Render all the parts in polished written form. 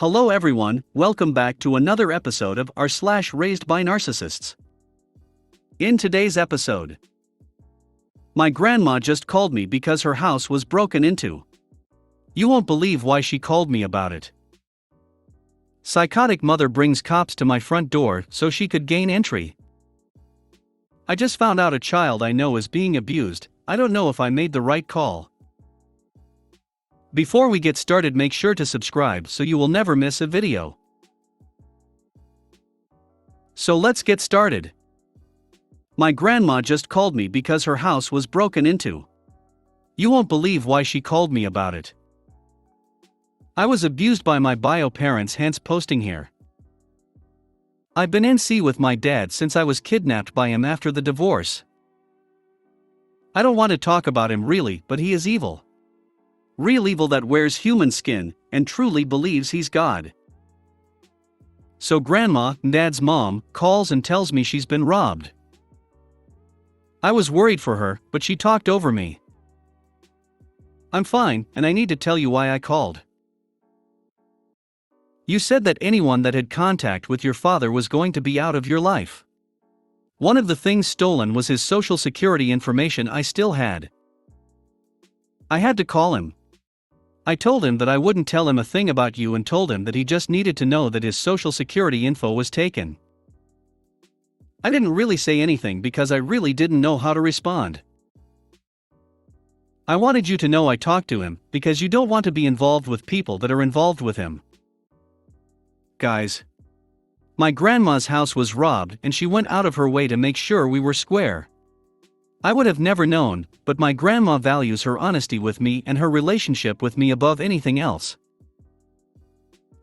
Hello everyone, welcome back to another episode of r/slash Raised by Narcissists. In today's episode, my grandma just called me because her house was broken into. You won't believe why she called me about it. Psychotic mother brings cops to my front door so she could gain entry. I just found out a child I know is being abused. I don't know if I made the right call. Before we get started, make sure to subscribe so you will never miss a video. So let's get started. My grandma just called me because her house was broken into. You won't believe why she called me about it. I was abused by my bio parents, hence posting here. I've been NC with my dad since I was kidnapped by him after the divorce. I don't want to talk about him really, but he is evil. Real evil that wears human skin and truly believes he's God. So grandma, dad's mom, calls and tells me she's been robbed. I was worried for her, but she talked over me. I'm fine, and I need to tell you why I called. You said that anyone that had contact with your father was going to be out of your life. One of the things stolen was his social security information I still had. I had to call him. I told him that I wouldn't tell him a thing about you and told him that he just needed to know that his social security info was taken. I didn't really say anything because I really didn't know how to respond. I wanted you to know I talked to him because you don't want to be involved with people that are involved with him. Guys, my grandma's house was robbed and she went out of her way to make sure we were square. I would have never known, but my grandma values her honesty with me and her relationship with me above anything else.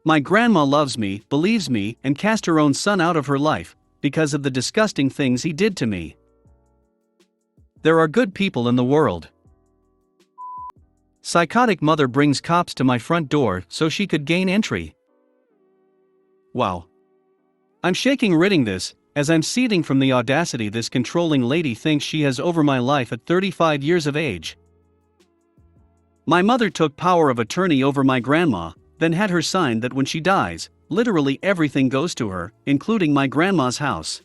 My grandma loves me, believes me, and cast her own son out of her life because of the disgusting things he did to me. There are good people in the world. Psychotic mother brings cops to my front door so she could gain entry. Wow. I'm shaking reading this, as I'm seething from the audacity this controlling lady thinks she has over my life at 35 years of age. My mother took power of attorney over my grandma, then had her sign that when she dies, literally everything goes to her, including my grandma's house.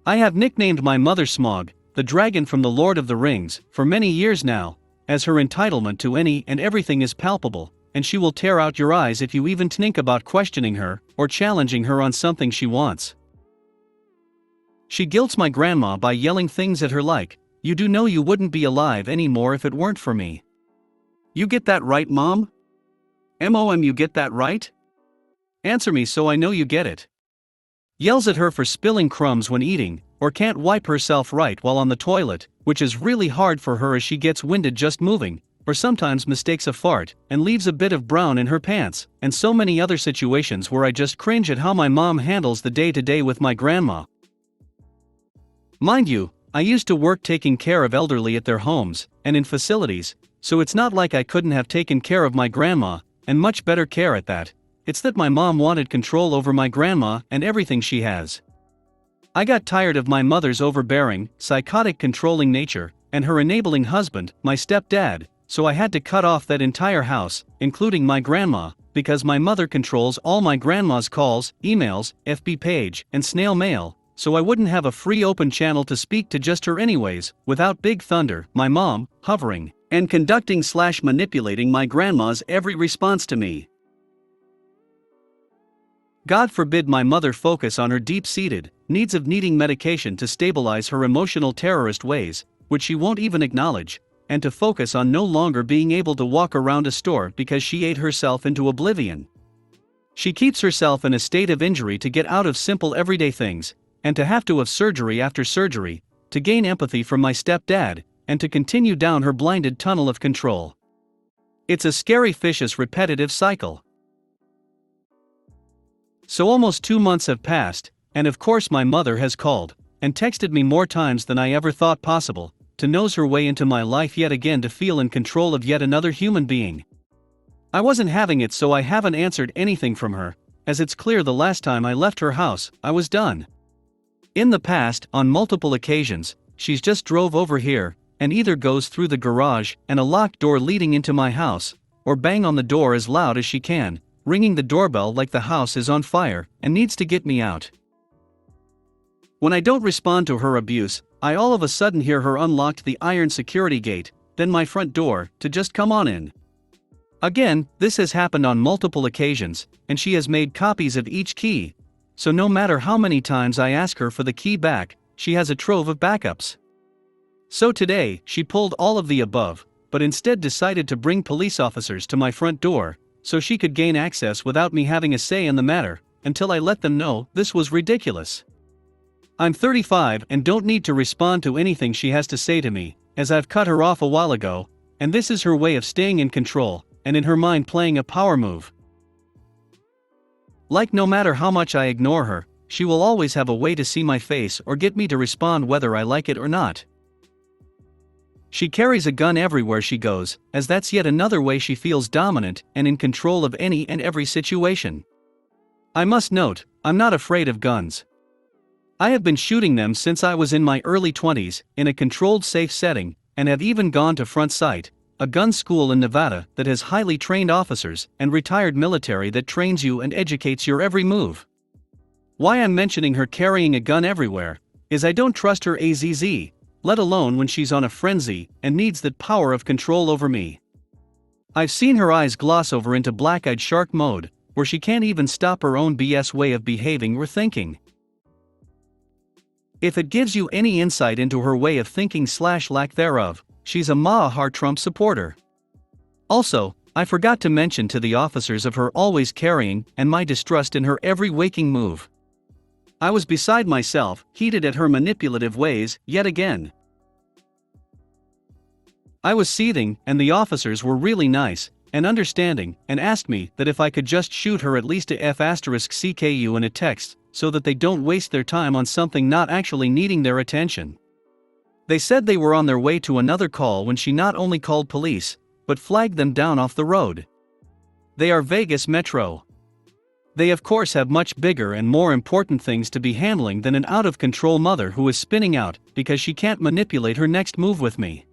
I have nicknamed my mother Smog, the dragon from the Lord of the Rings, for many years now, as her entitlement to any and everything is palpable, and she will tear out your eyes if you even think about questioning her or challenging her on something she wants. She guilts my grandma by yelling things at her like, "You do know you wouldn't be alive anymore if it weren't for me." You get that right, Mom? Mom, you get that right? Answer me so I know you get it. Yells at her for spilling crumbs when eating, or can't wipe herself right while on the toilet, which is really hard for her as she gets winded just moving, or sometimes mistakes a fart and leaves a bit of brown in her pants, and so many other situations where I just cringe at how my mom handles the day-to-day with my grandma. Mind you, I used to work taking care of elderly at their homes and in facilities, so it's not like I couldn't have taken care of my grandma, and much better care at that. It's that my mom wanted control over my grandma and everything she has. I got tired of my mother's overbearing, psychotic controlling nature, and her enabling husband, my stepdad, so I had to cut off that entire house, including my grandma, because my mother controls all my grandma's calls, emails, FB page, and snail mail. So I wouldn't have a free open channel to speak to just her anyways, without Big Thunder, my mom, hovering, and conducting/manipulating my grandma's every response to me. God forbid my mother focus on her deep-seated needs of needing medication to stabilize her emotional terrorist ways, which she won't even acknowledge, and to focus on no longer being able to walk around a store because she ate herself into oblivion. She keeps herself in a state of injury to get out of simple everyday things, and to have to have surgery after surgery, to gain empathy from my stepdad, and to continue down her blinded tunnel of control. It's a scary vicious repetitive cycle. So almost 2 months have passed, and of course my mother has called, and texted me more times than I ever thought possible, to nose her way into my life yet again to feel in control of yet another human being. I wasn't having it, so I haven't answered anything from her, as it's clear the last time I left her house, I was done. In the past, on multiple occasions, she's just drove over here, and either goes through the garage and a locked door leading into my house, or bang on the door as loud as she can, ringing the doorbell like the house is on fire and needs to get me out. When I don't respond to her abuse, I all of a sudden hear her unlock the iron security gate, then my front door, to just come on in. Again, this has happened on multiple occasions, and she has made copies of each key, so no matter how many times I ask her for the key back, she has a trove of backups. So today, she pulled all of the above, but instead decided to bring police officers to my front door, so she could gain access without me having a say in the matter, until I let them know this was ridiculous. I'm 35 and don't need to respond to anything she has to say to me, as I've cut her off a while ago, and this is her way of staying in control, and in her mind playing a power move. Like no matter how much I ignore her, she will always have a way to see my face or get me to respond whether I like it or not. She carries a gun everywhere she goes, as that's yet another way she feels dominant and in control of any and every situation. I must note, I'm not afraid of guns. I have been shooting them since I was in my early 20s, in a controlled safe setting, and have even gone to Front Sight, a gun school in Nevada that has highly trained officers and retired military that trains you and educates your every move. Why I'm mentioning her carrying a gun everywhere is I don't trust her AZZ, let alone when she's on a frenzy and needs that power of control over me. I've seen her eyes gloss over into black-eyed shark mode, where she can't even stop her own BS way of behaving or thinking. If it gives you any insight into her way of thinking / lack thereof, she's a Maha Trump supporter. Also, I forgot to mention to the officers of her always carrying and my distrust in her every waking move. I was beside myself, heated at her manipulative ways, yet again. I was seething, and the officers were really nice and understanding, and asked me that if I could just shoot her at least a F***CKU in a text, so that they don't waste their time on something not actually needing their attention. They said they were on their way to another call when she not only called police, but flagged them down off the road. They are Vegas Metro. They of course have much bigger and more important things to be handling than an out-of-control mother who is spinning out because she can't manipulate her next move with me.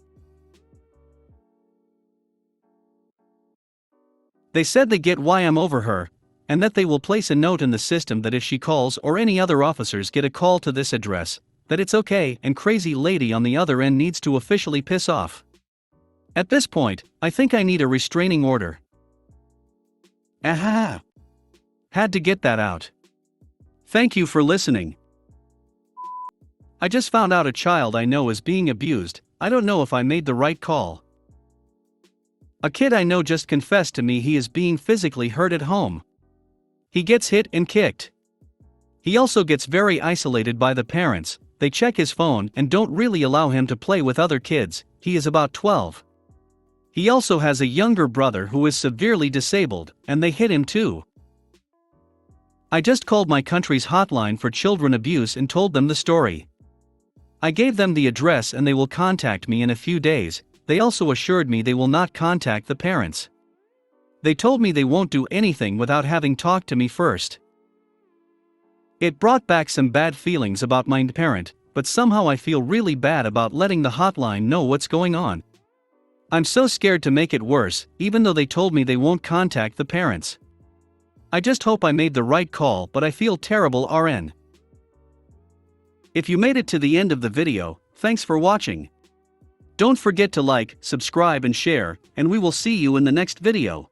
They said they get why I'm over her, and that they will place a note in the system that if she calls or any other officers get a call to this address, that it's okay and crazy lady on the other end needs to officially piss off. At this point, I think I need a restraining order. Aha! Had to get that out. Thank you for listening. I just found out a child I know is being abused. I don't know if I made the right call. A kid I know just confessed to me he is being physically hurt at home. He gets hit and kicked. He also gets very isolated by the parents. They check his phone and don't really allow him to play with other kids. He is about 12. He also has a younger brother who is severely disabled, and they hit him too. I just called my country's hotline for children abuse and told them the story. I gave them the address and they will contact me in a few days. They also assured me they will not contact the parents. They told me they won't do anything without having talked to me first. It brought back some bad feelings about my parent, but somehow I feel really bad about letting the hotline know what's going on. I'm so scared to make it worse, even though they told me they won't contact the parents. I just hope I made the right call, but I feel terrible RN. If you made it to the end of the video, thanks for watching. Don't forget to like, subscribe and share, and we will see you in the next video.